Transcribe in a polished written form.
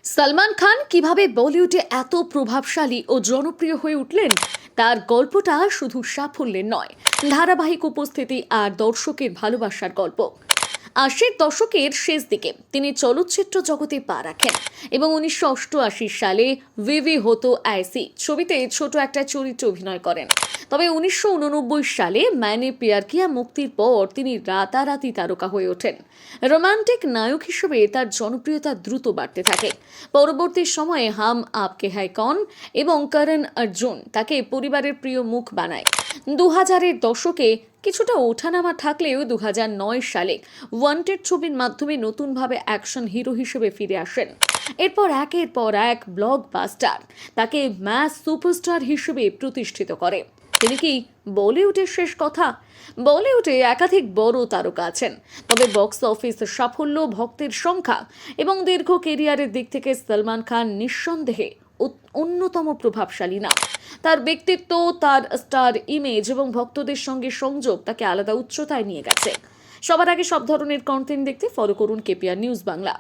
সালমান খান কিভাবে বলিউডে এত প্রভাবশালী ও জনপ্রিয় হয়ে উঠলেন তার গল্পটা শুধু সাফল্যের নয়, ধারাবাহিক উপস্থিতি আর দর্শকের ভালোবাসার গল্প। ৮০-র দশকের শেষ দিকে তিনি চলচ্চিত্র জগতে পা রাখেন এবং ১৯৮৮ সালে ভিভি হতো আইসি ছবিতে ছোট একটা চরিত্রে অভিনয় করেন। তবে ১৯৮৯ সালে ম্যানে প্যার কিয়া মুক্তির পর তিনি রাতারাতি তারকা হয়ে ওঠেন। রোমান্টিক নায়ক হিসেবে তার জনপ্রিয়তা দ্রুত বাড়তে থাকে। পরবর্তী সময়ে হাম আপকে হ্যায় কন এবং করণ অর্জুন তাকে পরিবারের প্রিয় মুখ বানায়। ২০০০-এর দশকে কিছুটা ওঠানামা থাকলেও ২০০৯ সালে ওয়ান্টেড ছবির মাধ্যমে নতুনভাবে অ্যাকশন হিরো হিসেবে ফিরে আসেন। এরপর একের পর এক ব্লকবাস্টার তাকে ম্যাস সুপারস্টার হিসেবে প্রতিষ্ঠিত করে। তিনি কি বলিউডের শেষ কথা? বলিউডে একাধিক বড় তারকা আছেন, তবে বক্স অফিস সাফল্য, ভক্তের সংখ্যা এবং দীর্ঘ কেরিয়ারের দিক থেকে সলমান খান নিঃসন্দেহে অন্যতম প্রভাবশালী নাম। তার ব্যক্তিত্ব, তার স্টার ইমেজ এবং ভক্তদের সঙ্গে সংযোগ তাকে আলাদা উচ্চতায় নিয়ে গেছে। সবার আগে সব ধরনের কন্টেন্ট দেখতে ফলো করুন কেপিআর নিউজ বাংলা।